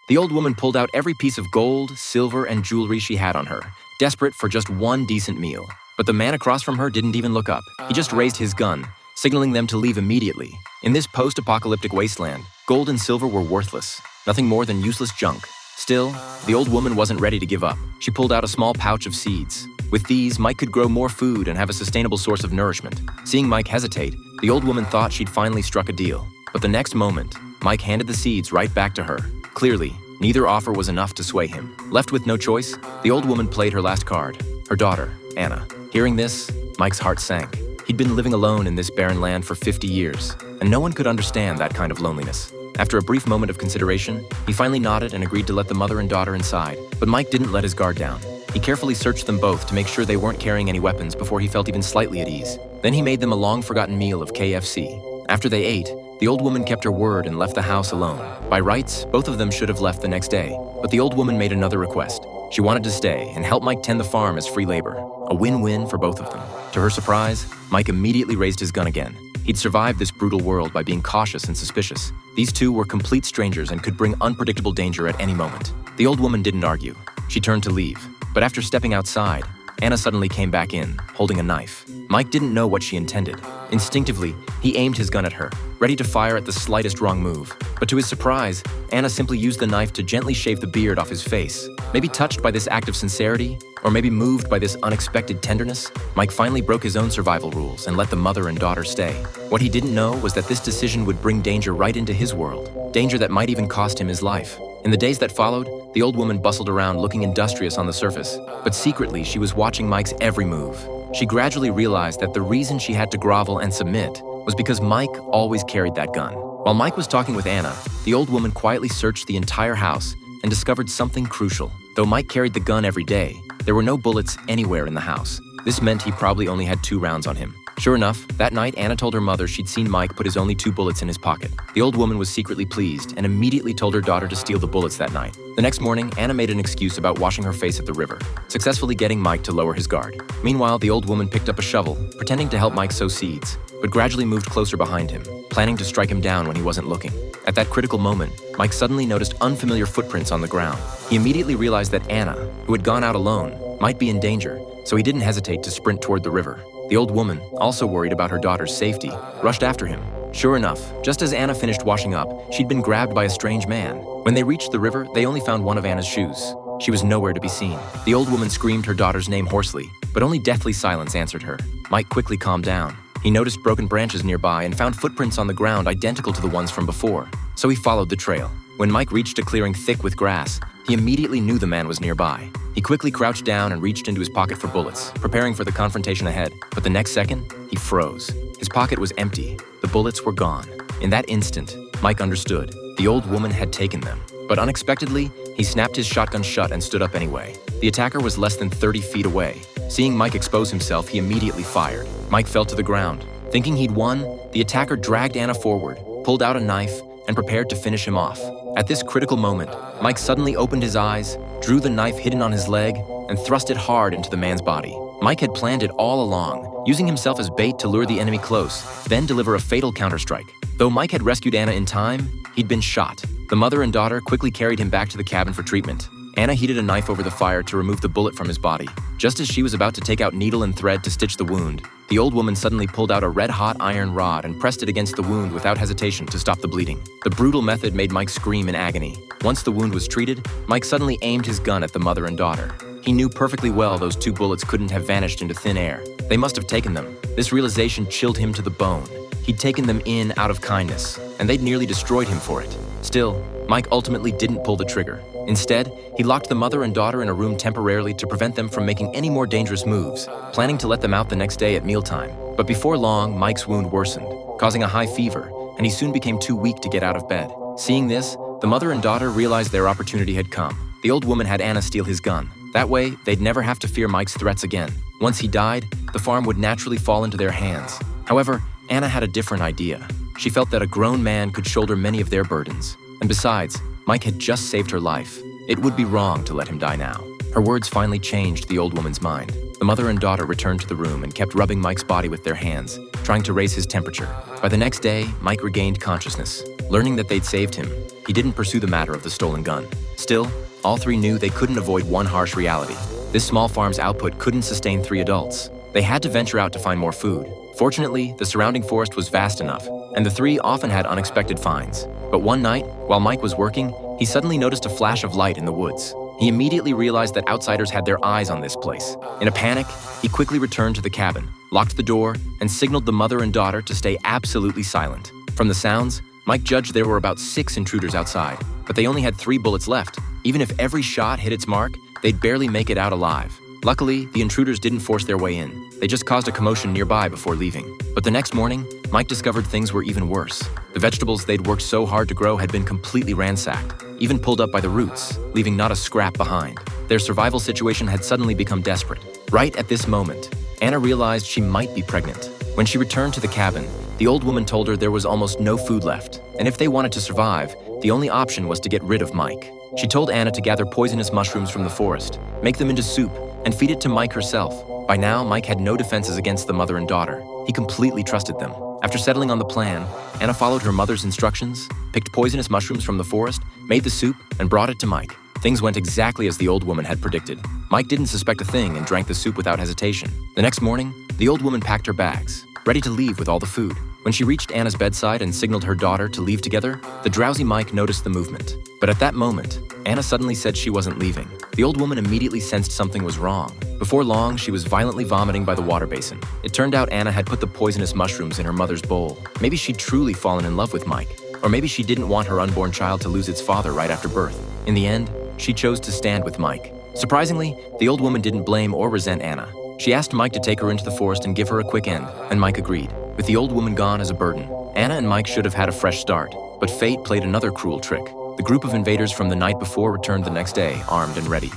The old woman pulled out every piece of gold, silver, and jewelry she had on her, desperate for just one decent meal. But the man across from her didn't even look up. He just raised his gun, signaling them to leave immediately. In this post-apocalyptic wasteland, gold and silver were worthless, nothing more than useless junk. Still, the old woman wasn't ready to give up. She pulled out a small pouch of seeds. With these, Mike could grow more food and have a sustainable source of nourishment. Seeing Mike hesitate, the old woman thought she'd finally struck a deal. But the next moment, Mike handed the seeds right back to her. Clearly, neither offer was enough to sway him. Left with no choice, the old woman played her last card, her daughter, Anna. Hearing this, Mike's heart sank. He'd been living alone in this barren land for 50 years, and no one could understand that kind of loneliness. After a brief moment of consideration, he finally nodded and agreed to let the mother and daughter inside. But Mike didn't let his guard down. He carefully searched them both to make sure they weren't carrying any weapons before he felt even slightly at ease. Then he made them a long-forgotten meal of KFC. After they ate, the old woman kept her word and left the house alone. By rights, both of them should have left the next day, but the old woman made another request. She wanted to stay and help Mike tend the farm as free labor. A win-win for both of them. To her surprise, Mike immediately raised his gun again. He'd survived this brutal world by being cautious and suspicious. These two were complete strangers and could bring unpredictable danger at any moment. The old woman didn't argue. She turned to leave. But after stepping outside, Anna suddenly came back in, holding a knife. Mike didn't know what she intended. Instinctively, he aimed his gun at her, ready to fire at the slightest wrong move. But to his surprise, Anna simply used the knife to gently shave the beard off his face. Maybe touched by this act of sincerity, or maybe moved by this unexpected tenderness, Mike finally broke his own survival rules and let the mother and daughter stay. What he didn't know was that this decision would bring danger right into his world, danger that might even cost him his life. In the days that followed, the old woman bustled around looking industrious on the surface, but secretly she was watching Mike's every move. She gradually realized that the reason she had to grovel and submit was because Mike always carried that gun. While Mike was talking with Anna, the old woman quietly searched the entire house and discovered something crucial. Though Mike carried the gun every day, there were no bullets anywhere in the house. This meant he probably only had 2 rounds on him. Sure enough, that night Anna told her mother she'd seen Mike put his only 2 bullets in his pocket. The old woman was secretly pleased and immediately told her daughter to steal the bullets that night. The next morning, Anna made an excuse about washing her face at the river, successfully getting Mike to lower his guard. Meanwhile, the old woman picked up a shovel, pretending to help Mike sow seeds, but gradually moved closer behind him, planning to strike him down when he wasn't looking. At that critical moment, Mike suddenly noticed unfamiliar footprints on the ground. He immediately realized that Anna, who had gone out alone, might be in danger, so he didn't hesitate to sprint toward the river. The old woman, also worried about her daughter's safety, rushed after him. Sure enough, just as Anna finished washing up, she'd been grabbed by a strange man. When they reached the river, they only found one of Anna's shoes. She was nowhere to be seen. The old woman screamed her daughter's name hoarsely, but only deathly silence answered her. Mike quickly calmed down. He noticed broken branches nearby and found footprints on the ground identical to the ones from before, so he followed the trail. When Mike reached a clearing thick with grass, he immediately knew the man was nearby. He quickly crouched down and reached into his pocket for bullets, preparing for the confrontation ahead. But the next second, he froze. His pocket was empty. The bullets were gone. In that instant, Mike understood. The old woman had taken them. But unexpectedly, he snapped his shotgun shut and stood up anyway. The attacker was less than 30 feet away. Seeing Mike expose himself, he immediately fired. Mike fell to the ground. Thinking he'd won, the attacker dragged Anna forward, pulled out a knife, and prepared to finish him off. At this critical moment, Mike suddenly opened his eyes, drew the knife hidden on his leg, and thrust it hard into the man's body. Mike had planned it all along, using himself as bait to lure the enemy close, then deliver a fatal counterstrike. Though Mike had rescued Anna in time, he'd been shot. The mother and daughter quickly carried him back to the cabin for treatment. Anna heated a knife over the fire to remove the bullet from his body. Just as she was about to take out needle and thread to stitch the wound, the old woman suddenly pulled out a red-hot iron rod and pressed it against the wound without hesitation to stop the bleeding. The brutal method made Mike scream in agony. Once the wound was treated, Mike suddenly aimed his gun at the mother and daughter. He knew perfectly well those 2 bullets couldn't have vanished into thin air. They must have taken them. This realization chilled him to the bone. He'd taken them in out of kindness, and they'd nearly destroyed him for it. Still, Mike ultimately didn't pull the trigger. Instead, he locked the mother and daughter in a room temporarily to prevent them from making any more dangerous moves, planning to let them out the next day at mealtime. But before long, Mike's wound worsened, causing a high fever, and he soon became too weak to get out of bed. Seeing this, the mother and daughter realized their opportunity had come. The old woman had Anna steal his gun. That way, they'd never have to fear Mike's threats again. Once he died, the farm would naturally fall into their hands. However, Anna had a different idea. She felt that a grown man could shoulder many of their burdens. And besides, Mike had just saved her life. It would be wrong to let him die now. Her words finally changed the old woman's mind. The mother and daughter returned to the room and kept rubbing Mike's body with their hands, trying to raise his temperature. By the next day, Mike regained consciousness. Learning that they'd saved him, he didn't pursue the matter of the stolen gun. Still, all three knew they couldn't avoid one harsh reality. This small farm's output couldn't sustain 3 adults. They had to venture out to find more food. Fortunately, the surrounding forest was vast enough, and the three often had unexpected finds. But one night, while Mike was working, he suddenly noticed a flash of light in the woods. He immediately realized that outsiders had their eyes on this place. In a panic, he quickly returned to the cabin, locked the door, and signaled the mother and daughter to stay absolutely silent. From the sounds, Mike judged there were about 6 intruders outside, but they only had 3 bullets left. Even if every shot hit its mark, they'd barely make it out alive. Luckily, the intruders didn't force their way in. They just caused a commotion nearby before leaving. But the next morning, Mike discovered things were even worse. The vegetables they'd worked so hard to grow had been completely ransacked, even pulled up by the roots, leaving not a scrap behind. Their survival situation had suddenly become desperate. Right at this moment, Anna realized she might be pregnant. When she returned to the cabin, the old woman told her there was almost no food left, and if they wanted to survive, the only option was to get rid of Mike. She told Anna to gather poisonous mushrooms from the forest, make them into soup, and feed it to Mike herself. By now, Mike had no defenses against the mother and daughter. He completely trusted them. After settling on the plan, Anna followed her mother's instructions, picked poisonous mushrooms from the forest, made the soup, and brought it to Mike. Things went exactly as the old woman had predicted. Mike didn't suspect a thing and drank the soup without hesitation. The next morning, the old woman packed her bags, ready to leave with all the food. When she reached Anna's bedside and signaled her daughter to leave together, the drowsy Mike noticed the movement. But at that moment, Anna suddenly said she wasn't leaving. The old woman immediately sensed something was wrong. Before long, she was violently vomiting by the water basin. It turned out Anna had put the poisonous mushrooms in her mother's bowl. Maybe she'd truly fallen in love with Mike, or maybe she didn't want her unborn child to lose its father right after birth. In the end, she chose to stand with Mike. Surprisingly, the old woman didn't blame or resent Anna. She asked Mike to take her into the forest and give her a quick end, and Mike agreed. With the old woman gone as a burden, Anna and Mike should have had a fresh start, but fate played another cruel trick. The group of invaders from the night before returned the next day, armed and ready.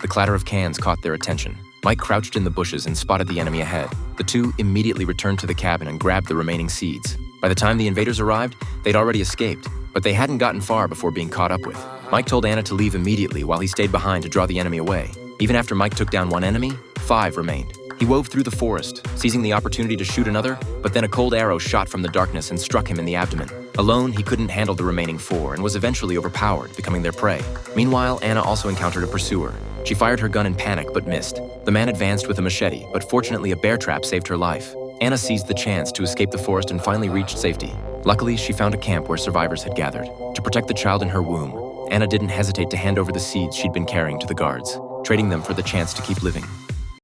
The clatter of cans caught their attention. Mike crouched in the bushes and spotted the enemy ahead. The two immediately returned to the cabin and grabbed the remaining seeds. By the time the invaders arrived, they'd already escaped, but they hadn't gotten far before being caught up with. Mike told Anna to leave immediately while he stayed behind to draw the enemy away. Even after Mike took down one enemy, 5 remained. He wove through the forest, seizing the opportunity to shoot another, but then a cold arrow shot from the darkness and struck him in the abdomen. Alone, he couldn't handle the remaining 4 and was eventually overpowered, becoming their prey. Meanwhile, Anna also encountered a pursuer. She fired her gun in panic but missed. The man advanced with a machete, but fortunately a bear trap saved her life. Anna seized the chance to escape the forest and finally reached safety. Luckily, she found a camp where survivors had gathered. To protect the child in her womb, Anna didn't hesitate to hand over the seeds she'd been carrying to the guards, trading them for the chance to keep living.